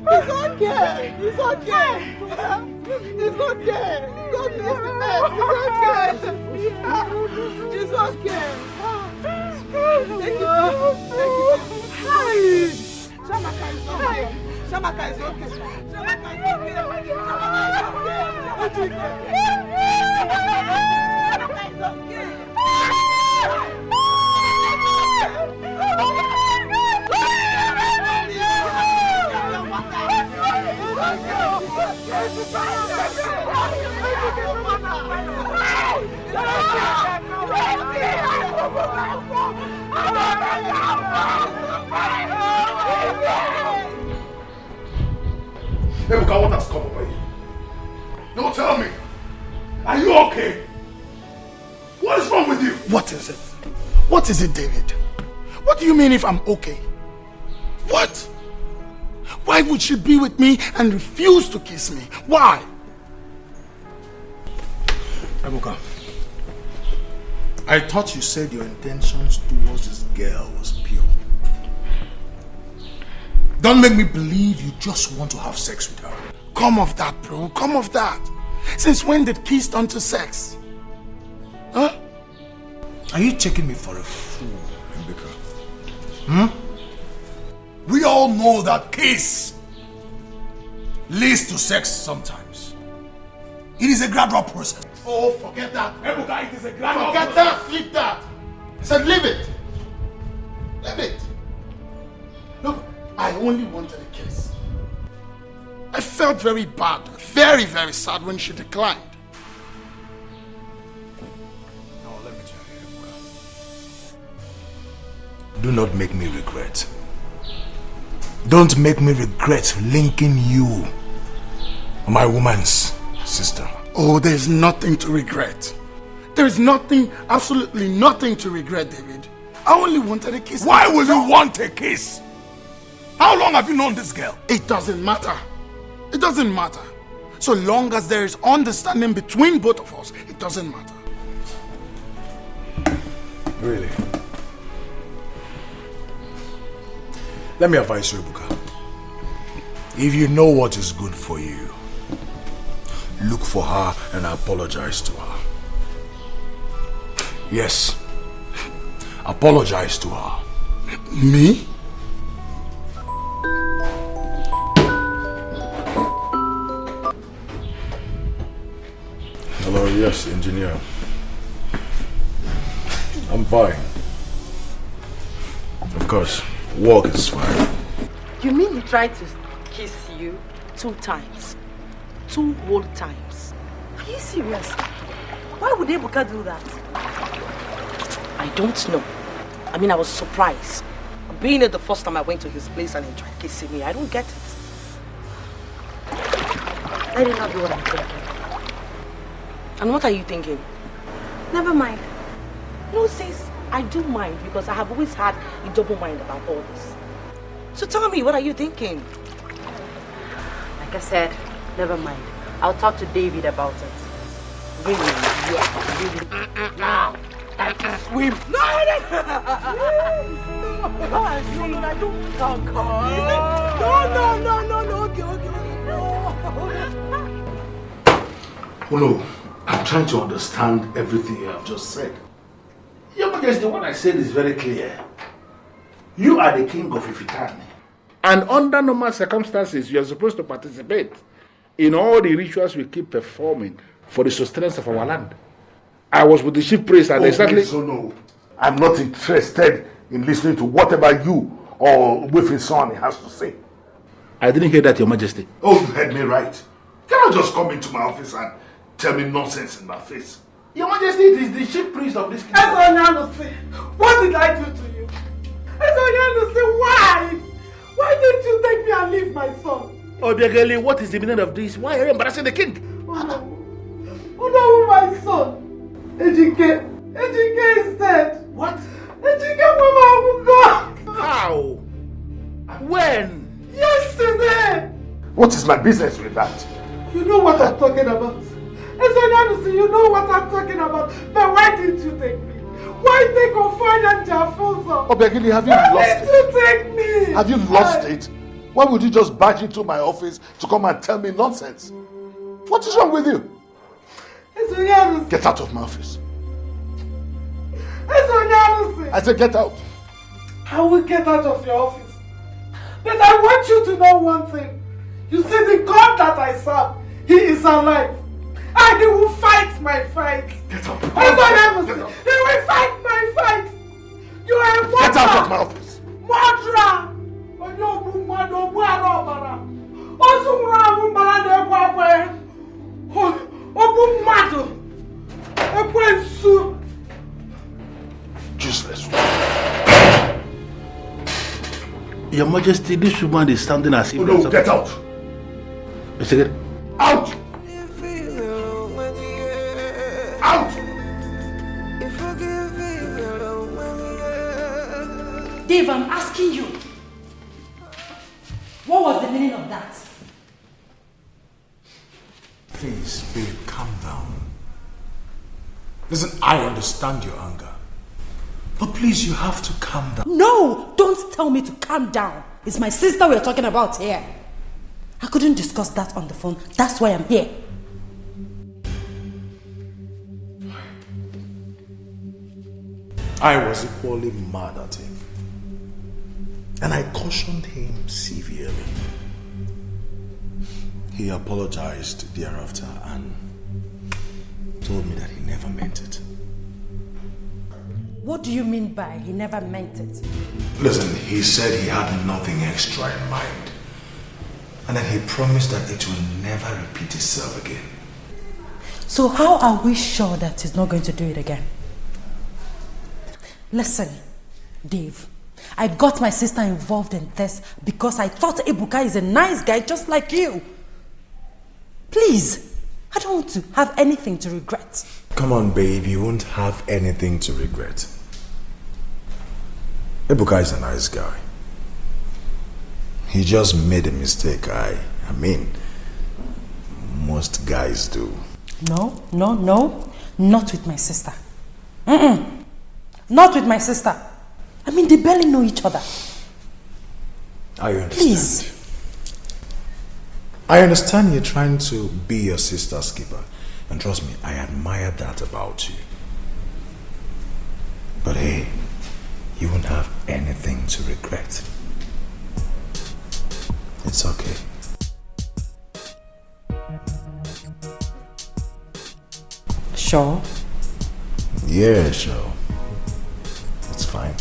It's okay. It's okay. It's okay. Don't listen. It's okay. Thank you. Hey. Shamaka is okay. Shamaka is okay. Ebuka, what has come over you? No, tell me. Are you okay? What is wrong with you? What is it? What is it, David? What do you mean if I'm okay? What? Why would she be with me and refuse to kiss me? Why? Ebuka, I thought you said your intentions towards this girl was pure. Don't make me believe you just want to have sex with her. Come off that, bro. Come off that. Since when did kiss turn to sex? Huh? Are you taking me for a fool, Ebuka? We all know that kiss leads to sex sometimes. It is a gradual process. Oh, forget that. Ebuka, it is a gradual Forget process. that. Leave that. I said leave it. Leave it. Look, I only wanted a kiss. I felt very bad, very, very sad when she declined. Now let me tell you, Ebuka. Do not make me regret. Don't make me regret linking you, my woman's sister. Oh, there's nothing to regret. There is nothing, absolutely nothing to regret, David. I only wanted a kiss. Why will you want a kiss? How long have you known this girl? It doesn't matter. It doesn't matter. So long as there is understanding between both of us, it doesn't matter. Really? Let me advise you, Ebuka. If you know what is good for you, look for her and apologize to her. Yes. Apologize to her. Me? Hello, yes, engineer. I'm fine. Of course, work is fine. You mean he tried to kiss you 2 times? 2 whole times? Are you serious? Why would Ebuka do that? I don't know. I mean, I was surprised. Being it the first time I went to his place and he tried kissing me, I don't get it. Let it not be what I'm thinking. And what are you thinking? Never mind. No, sis, I do mind because I have always had a double mind about all this. So tell me, what are you thinking? Like I said, never mind. I'll talk to David about it. Really? Yeah, really. Now, time to swim. No, I don't talk. No, okay, No, I'm trying to understand everything you have just said. Your Majesty, what I said is very clear. You are the king of Ifitani. And under normal circumstances, you are supposed to participate in all the rituals we keep performing for the sustenance of our land. I was with the chief priest and exactly... So no, I'm not interested in listening to whatever you or with his son has to say. I didn't hear that, Your Majesty. Oh, you heard me right. You cannot just come into my office and tell me nonsense in my face. Your Majesty, it is the chief priest of this kingdom. What did I do to you? Why? Why didn't you take me and leave my son? Obiageli, what is the meaning of this? Why are you embarrassing the king? Oh no, my son. Ejike is dead. What? Ejike Mama God. How? When? Yesterday. What is my business with that? You know what I'm talking about. You know what I'm talking about. But why didn't you take me? Why take Ofan and Jafosa? Obiageli, have you lost it? Why did you take me? Have you lost it? Why would you just barge into my office to come and tell me nonsense? What is wrong with you? Get out of my office. I said get out. I will get out of your office. But I want you to know one thing. You see, the God that I serve, He is alive. And He will fight my fight. Get out. He will fight my fight. You are a murderer. Get out of my office. Murderer. Useless. Your Majesty, this woman is standing as if... Oh no, get out. Out! Out! Dave, I'm asking you. What was the meaning of that? Please, babe, calm down. Listen, I understand your anger. But please, you have to calm down. No! Don't tell me to calm down. It's my sister we're talking about here. I couldn't discuss that on the phone. That's why I'm here. I was equally mad at him. And I cautioned him severely. He apologized thereafter and told me that he never meant it. What do you mean by he never meant it? Listen, he said he had nothing extra in mind. And then he promised that it will never repeat itself again. So how are we sure that he's not going to do it again? Listen, Dave, I got my sister involved in this because I thought Ebuka is a nice guy just like you. Please, I don't want to have anything to regret. Come on, babe, you won't have anything to regret. Ebuka is a nice guy. He just made a mistake. I mean, most guys do. No, not with my sister. Not with my sister. I mean, they barely know each other. I understand. Please. I understand you're trying to be your sister's keeper. And trust me, I admire that about you. But hey, you won't have anything to regret. It's okay. Sure? Yeah, sure. It's fine.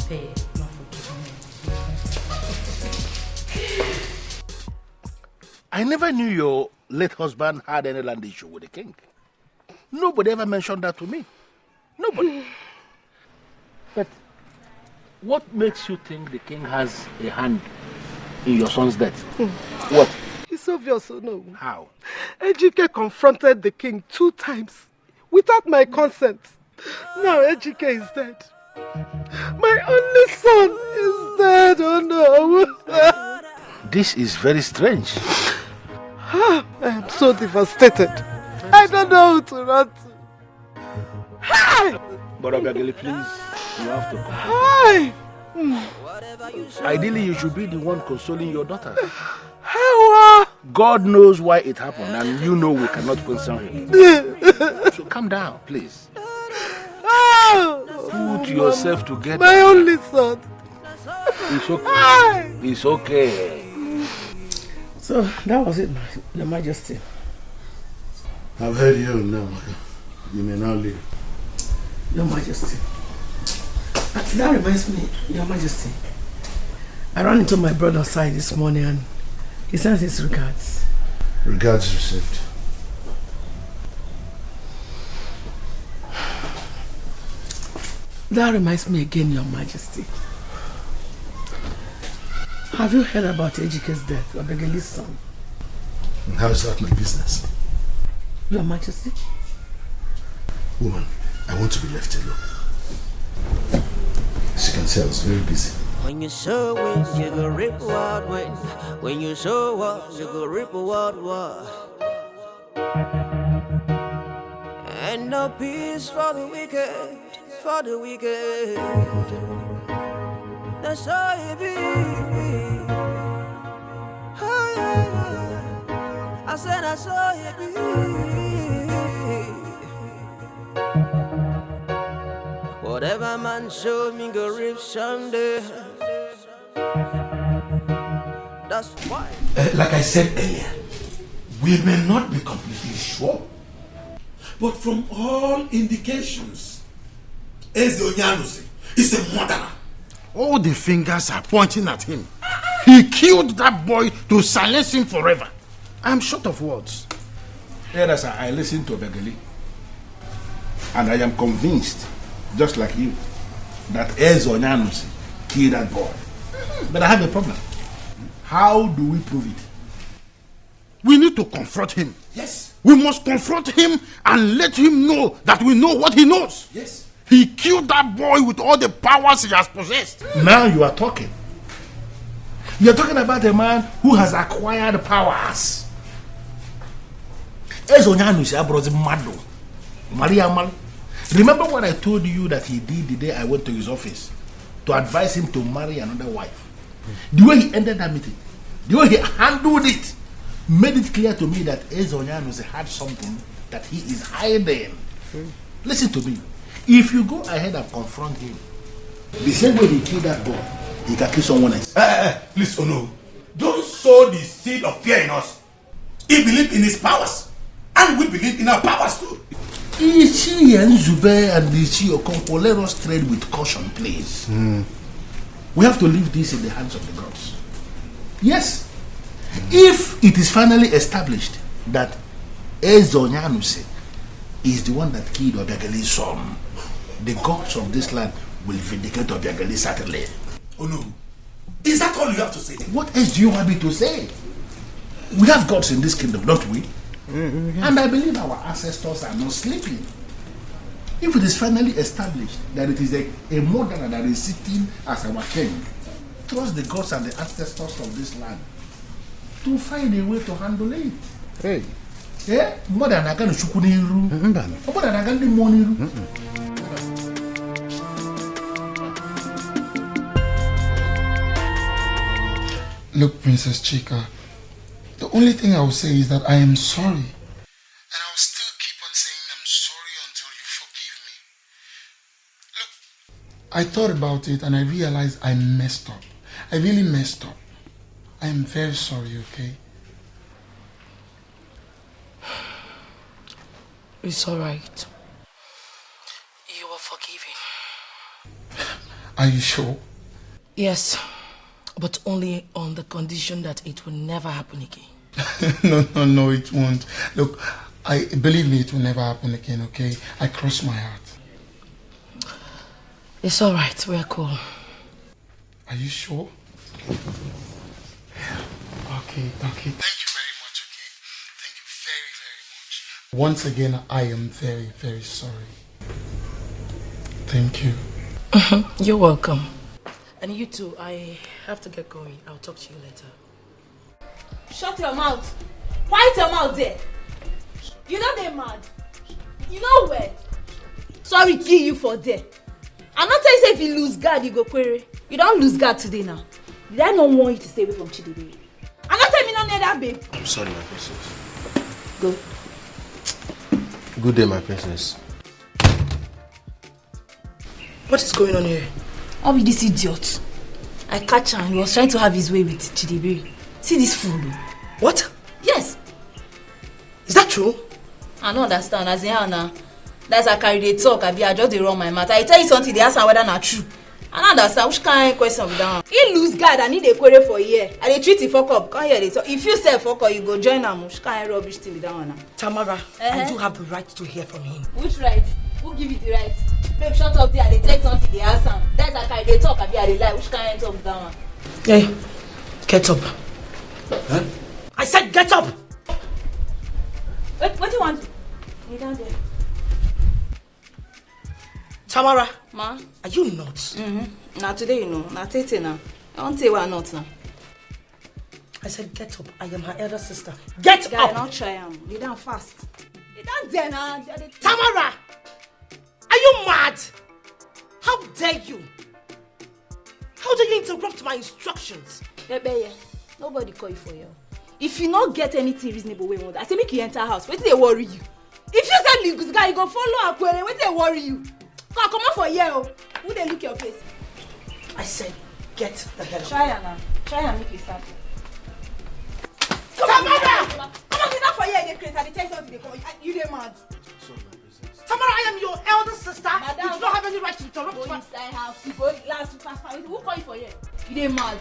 Hey, not forgiving me. I never knew your late husband had any land issue with the king. Nobody ever mentioned that to me. Nobody. But What makes you think the king has a hand in your son's death? What? It's obvious, no. How? Ejike confronted the king 2 times without my consent. Now Ejike is dead. My only son is dead, oh no. This is very strange. I am so devastated. I don't know who to run to. Hi! But Obiageli, please, you have to come. Hi! Ideally, you should be the one consoling your daughter. How? God knows why it happened, and you know we cannot console him. So calm down, please. Put yourself together. My only son. It's okay. It's okay. So that was it, Your Majesty. I've heard you now. You may now leave. Your Majesty. That reminds me, Your Majesty. I ran into my brother's side this morning and he sends his regards. Regards received. That reminds me again, Your Majesty. Have you heard about Ejike's death, Obiageli's son? And how is that my business? Your Majesty? Woman, I want to be left alone. As you can see, I was very busy. When you show it, you go rip what when. When you show what, you go rip what. And no peace for the wicked, for the wicked. That's how it be. Oh, yeah. I said that's how it be. Whatever man show me go rip someday. That's why. Like I said earlier, we may not be completely sure, but from all indications, Eze Onyanusi is a murderer. All the fingers are pointing at him. He killed that boy to silence him forever. I'm short of words. Yes, I listened to Obiageli, and I am convinced, just like you, that Eze Onyanusi killed that boy. But I have a problem. How do we prove it? We need to confront him. Yes. We must confront him and let him know that we know what he knows. Yes. He killed that boy with all the powers he has possessed. Now you are talking. You are talking about a man who has acquired powers. Eze Onyanusi abrozi mado. Maria Mal. Remember what I told you that he did the day I went to his office to advise him to marry another wife? The way he ended that meeting, the way he handled it, made it clear to me that Eze Onyanusi had something that he is hiding. Listen to me. If you go ahead and confront him, the same way he killed that boy, he can kill someone else. Please, no. Don't sow the seed of fear in us. He believed in his powers, and we believe in our powers too. Ichi and Zube and Ichi Okonkwo, let us trade with caution, please. We have to leave this in the hands of the gods. Yes. If it is finally established that Eze Onyanusi is the one that killed Obiageli's son, the gods of this land will vindicate Obiageli certainly. Oh no. Is that all you have to say? What else do you want me to say? We have gods in this kingdom, don't we? And I believe our ancestors are not sleeping. If it is finally established that it is a murderer that is sitting as our king, trust the gods and the ancestors of this land to find a way to handle it. Hey. Yeah? More than I can shukuniru. More than I can do moniru. Look, Princess Chika, the only thing I will say is that I am sorry. And I will still keep on saying I'm sorry until you forgive me. Look, I thought about it and I realized I messed up. I really messed up. I am very sorry, okay? It's alright. You are forgiven. Are you sure? Yes, but only on the condition that it will never happen again. No, it won't. Look, believe me, it will never happen again, okay? I cross my heart. It's alright, we're cool. Are you sure? Okay. Thank you very much, okay? Thank you very, very much. Once again, I am very, very sorry. Thank you. You're welcome. And you too, I have to get going. I'll talk to you later. Shut your mouth. Quiet your mouth there. You know they're mad. You know where? Sorry, kill you for there. I'm not telling you if you lose guard, you go query. You don't lose guard today now. Did I not want you to stay away from Chidebe? I'm not telling me not near that, babe. I'm sorry, my princess. Go. Good day, my princess. What is going on here? How be this idiot? I catch him. He was trying to have his way with Chidebe. See this fool. What? Yes. Is that true? I don't understand. As in how now? That's how I carry the talk. I just dey run my mouth. I tell you something, they ask whether not true. I don't understand which kind of question with that one. He lose guard and he dey query for a year. And they treat him fuck up. Can't hear it. So if you say fuck up, you go join him. Which kind of rubbish thing with that one? Tamara, I do have the right to hear from him. Which right? Who give you the right? Babe, shut up there. They take something, they ask him. That's how I dey talk. I dey lie. Which kind of talk with that one? Hey, get up. Huh? I said get up! What do you want? You down there. Tamara, Ma? Are you nuts? Now today you know. Now Tete now. I won't say we're not now. I said get up. I am her elder sister. Get Guy, up! not try him. You down fast. You down there now. Tamara! Are you mad? How dare you? How dare you interrupt my instructions? Bebe, nobody call you for you. If you not get anything reasonable, wait, I say make you enter house. Wait till they worry you. If you say Ligus guy, you go follow Aquere. Wait till they worry you. Come out for here. Who they look your face? I said get the hell out. Try her now. Try and make you start. Tamara! Come on, get out for here. They create. They tell you something. They come. You they mad. Tamara, I am your elder sister. Madam, you do not have any right to interrupt go my... inside house. You go last fast. Who call you for here? You they mad.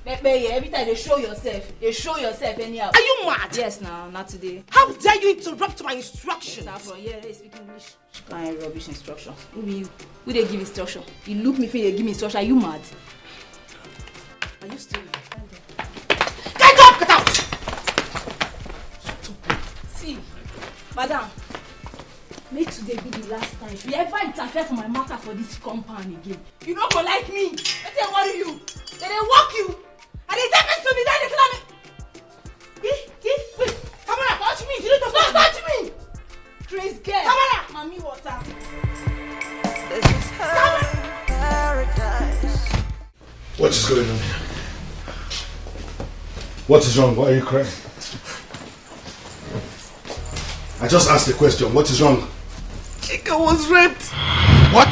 Every time they show yourself anyhow. Are you mad? Yes, now, not today. How dare you interrupt my instructions? From here, they speak English. Kind of rubbish instructions. Who be you? Who they give instruction? You look me for you give me instruction. Are you mad? Are you still here? Get up! Get out! See, madam, may today be the last time. If you ever interfere for my matter for this compound again, you don't go like me. Let them worry you. They walk you. And they take me to me, then they tell me. Wait, Tamara, touch me. You don't touch me. Chris, girl. Tamara. Mommy, water. This is paradise. What is going on here? What is wrong? Why are you crying? I just asked the question. What is wrong? Chika was raped. What?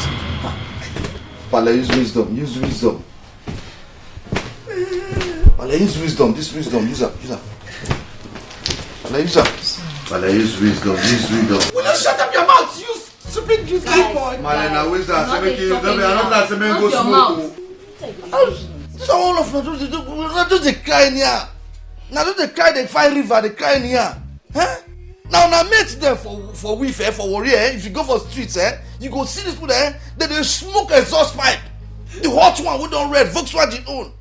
Pala, use wisdom. Use wisdom. Pala, use wisdom. This wisdom. Use up. Pala, use up. Pala, use wisdom. Use wisdom. Will you shut up your mouth, you stupid goose boy? Malena, wisdom. I'm Not your mouth. This all of them. Not just the cry in here. Now don't they cry, they find river, they cry in here. Huh? Now mate them for we fair for warrior. If you go for streets, you go see this people there. They smoke exhaust pipe. The hot one we don't red Volkswagen own.